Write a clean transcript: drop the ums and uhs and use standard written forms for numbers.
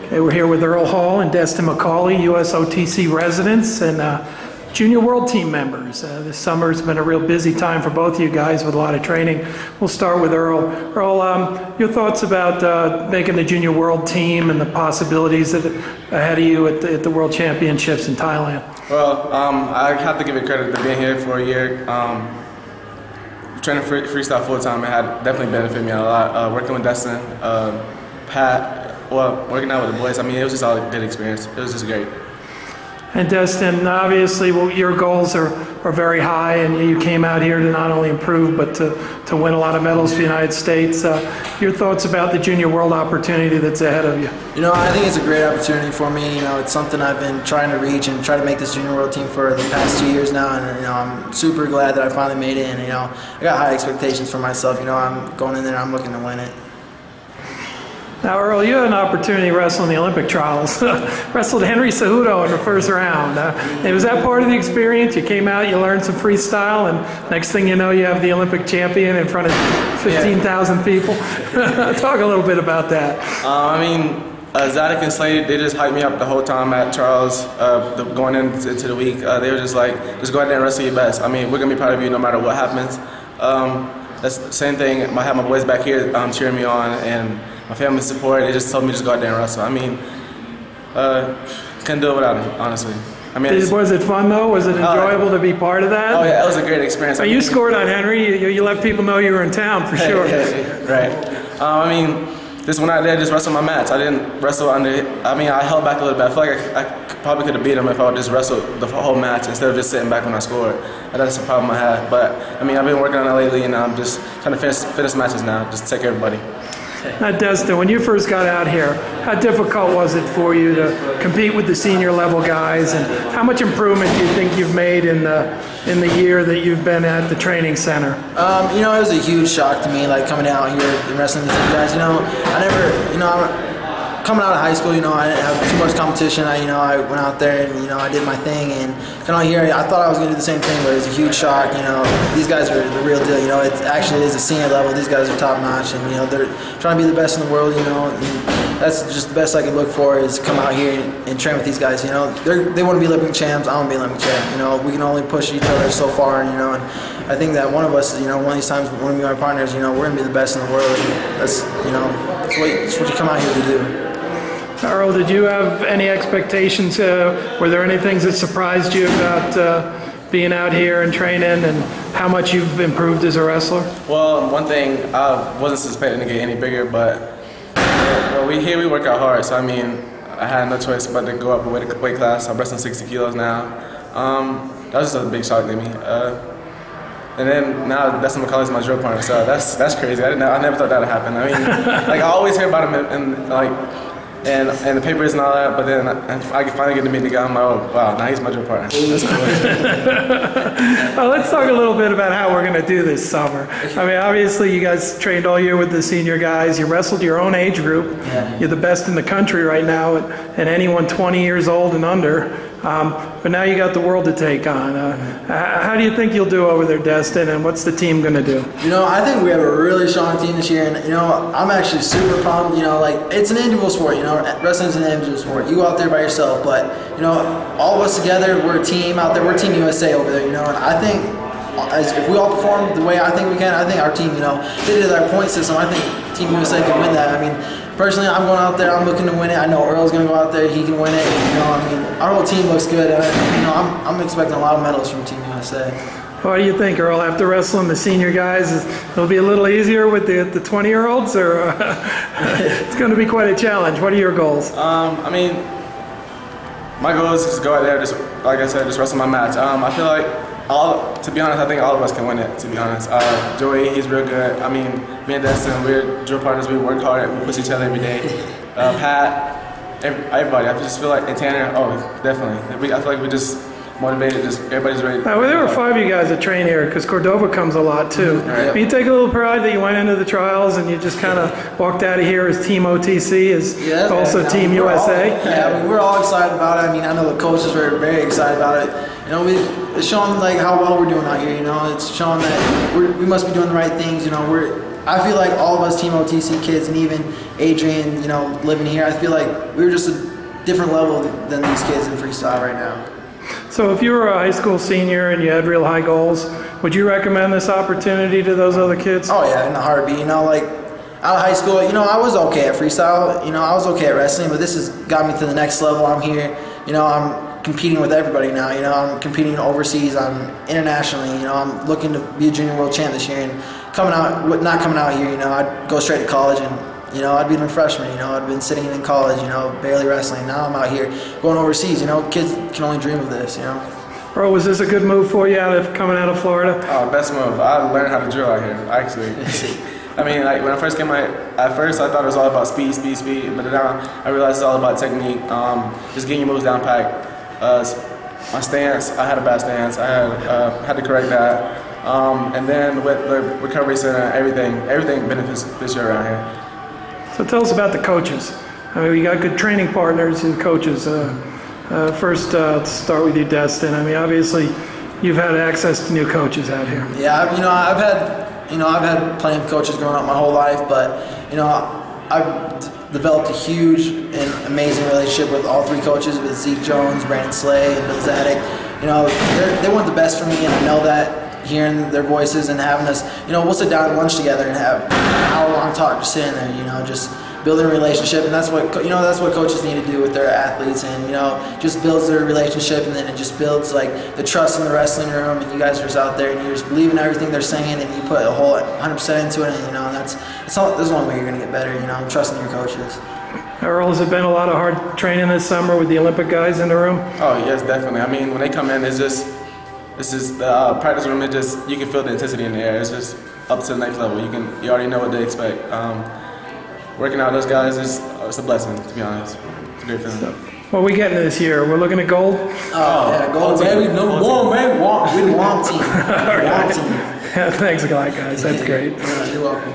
We're here with Earl Hall and Destin McCauley, U.S. OTC residents and Junior World Team members. This summer has been a real busy time for both of you guys with a lot of training. We'll start with Earl. Earl, your thoughts about making the Junior World Team and the possibilities that ahead of you at the World Championships in Thailand? Well, I have to give it credit to being here for a year. Training freestyle full-time, it had definitely benefited me a lot. Working with Destin, Pat, working out with the boys, I mean, it was just all a good experience. It was just great. And Destin, obviously, your goals are very high, and you came out here to not only improve, but to win a lot of medals for the United States. Your thoughts about the Junior World opportunity that's ahead of you? You know, I think it's a great opportunity for me. You know, it's something I've been trying to reach and try to make this Junior World Team for the past 2 years now, and, you know, I'm super glad that I finally made it, and, you know, I got high expectations for myself. You know, I'm going in there, I'm looking to win it. Now, Earl, you had an opportunity to wrestle in the Olympic trials. Wrestled Henry Cejudo in the first round. Was that part of the experience? You came out, you learned some freestyle, and next thing you know, you have the Olympic champion in front of 15,000 people. Talk a little bit about that. I mean, Zadok and Slade, they just hyped me up the whole time at trials, going into the week. They were just like, just go out there and wrestle your best. I mean, we're going to be proud of you no matter what happens. That's the same thing. I have my boys back here cheering me on, and my family's support. They just told me to just go out there and wrestle. I mean, couldn't do it without them, honestly. I mean, was it fun though? Was it enjoyable to be part of that? Oh yeah, it was a great experience. You scored on Henry. You let people know you were in town for sure. Right. I mean, just went out there, just wrestled my match. I didn't wrestle under. I mean, I held back a little bit. I feel like I probably could have beat him if I would just wrestled the whole match instead of just sitting back when I scored. That's the problem I had. But I mean, I've been working on it lately, and I'm just trying to finish matches now, just to take everybody. Now, Destin, when you first got out here, how difficult was it for you to compete with the senior level guys, and how much improvement do you think you've made in the year that you've been at the training center? You know, it was a huge shock to me, like coming out here and wrestling with you guys. You know, I never, you know, coming out of high school, you know, I didn't have too much competition. I went out there and, you know, I did my thing, and coming out here, I thought I was going to do the same thing, but it was a huge shock. You know, these guys are the real deal. You know, it actually is a senior level. These guys are top notch, and, you know, they're trying to be the best in the world. You know, and that's just the best I can look for is come out here and train with these guys. You know, they want to be Olympic champs. I want to be Olympic champ. You know, we can only push each other so far, you know, and I think that one of us, you know, one of these times, one of my partners, you know, we're going to be the best in the world. And that's, you know, that's what you come out here to do. Earl, did you have any expectations? Were there any things that surprised you about being out here and training, and how much you've improved as a wrestler? Well, one thing, I wasn't suspecting to get any bigger, but we work out hard. So I mean, I had no choice but to go up a weight class. I'm wrestling 60 kilos now. That was just a big shock to me. And then now Destin McCauley's my drill partner, so that's crazy. I never thought that would happen. I mean, like I always hear about him and the papers and all that, but then I finally get to meet the guy. I'm like, oh wow, now he's my drill partner. That's cool. Well, let's talk a little bit about how we're going to do this summer. I mean, obviously you guys trained all year with the senior guys. You wrestled your own age group. Yeah. You're the best in the country right now at anyone 20 years old and under. But now you got the world to take on. How do you think you'll do over there, Destin, and what's the team going to do? You know, I think we have a really strong team this year, and, you know, I'm actually super pumped. You know, like, it's an individual sport, you know, wrestling's an individual sport. You go out there by yourself, but, you know, all of us together, we're a team out there. We're Team USA over there, you know, and I think if we all perform the way I think we can, I think our team, you know, they did our point system. I think Team USA can win that. I mean, personally, I'm going out there. I'm looking to win it. I know Earl's going to go out there. He can win it. You know, I mean, our whole team looks good. And, you know, I'm expecting a lot of medals from Team USA. What do you think, Earl? After wrestling the senior guys, it'll be a little easier with the 20-year-olds, or it's going to be quite a challenge? What are your goals? I mean, my goal is just go out there, just like I said, just wrestle my match. I feel like to be honest, I think all of us can win it, to be honest. Joey, he's real good. I mean, me and Destin, we're drill partners. We work hard. We push each other every day. Pat, everybody. I just feel like, and Tanner, oh, definitely. I feel like we just motivated, just everybody's ready. Well, there were 5 of you guys that train here, because Cordova comes a lot too. Right. You take a little pride that you went into the trials and you just kind of walked out of here as Team OTC, as also Team USA. I mean, we're all excited about it. I mean, I know the coaches were very excited about it. You know, it's showing like how well we're doing out here. You know, it's showing that we must be doing the right things. You know, I feel like all of us Team OTC kids, and even Adrian, you know, living here, I feel like we were just a different level than these kids in freestyle right now. So if you were a high school senior and you had real high goals, would you recommend this opportunity to those other kids? Oh yeah, in a heartbeat. You know, like out of high school, you know, I was okay at freestyle. You know, I was okay at wrestling, but this has got me to the next level. I'm here. You know, I'm competing with everybody now. You know, I'm competing overseas. I'm internationally. You know, I'm looking to be a junior world champ this year. And not coming out here, you know, I'd go straight to college and, you know, I'd been a freshman. You know, I'd been sitting in college. You know, barely wrestling. Now I'm out here going overseas. You know, kids can only dream of this. You know. Earl, was this a good move for you coming out of Florida? Oh, best move. I learned how to drill out here, actually. I mean, like when I first came out, at first I thought it was all about speed, but now I realized it's all about technique. Just getting your moves down pat. My stance, I had a bad stance. I had to correct that. And then with the recovery center, everything benefits you around here. So tell us about the coaches. I mean, we got good training partners and coaches. First, let's start with you, Destin. I mean, obviously, you've had access to new coaches out here. Yeah, I've had plenty of coaches growing up my whole life, but you know, I've developed a huge and amazing relationship with all three coaches, with Zeke Jones, Brandon Slay, and Bill Zadek. You know, they want the best for me, and I know that hearing their voices and having us, you know, we'll sit down at lunch together and have an hour-long talk, just sitting there, you know, just building a relationship, and that's what coaches need to do with their athletes, and you know, just builds their relationship, and then it just builds like the trust in the wrestling room, and you guys are just out there and you just believe in everything they're saying, and you put a whole 100% into it, and you know, and that's the only way you're gonna get better, you know, trusting your coaches. Earl, has it been a lot of hard training this summer with the Olympic guys in the room? Oh yes, definitely. I mean, when they come in, this is the practice room. You can feel the intensity in the air. It's just up to the next level. You already know what to expect. Working out those guys it's a blessing, to be honest. It's a great feeling. So, what are we getting this year? We're looking at gold? Oh, yeah, gold, baby. Number one, baby. We're the WOM team. All right. Thanks a lot, guys. That's great. You're welcome.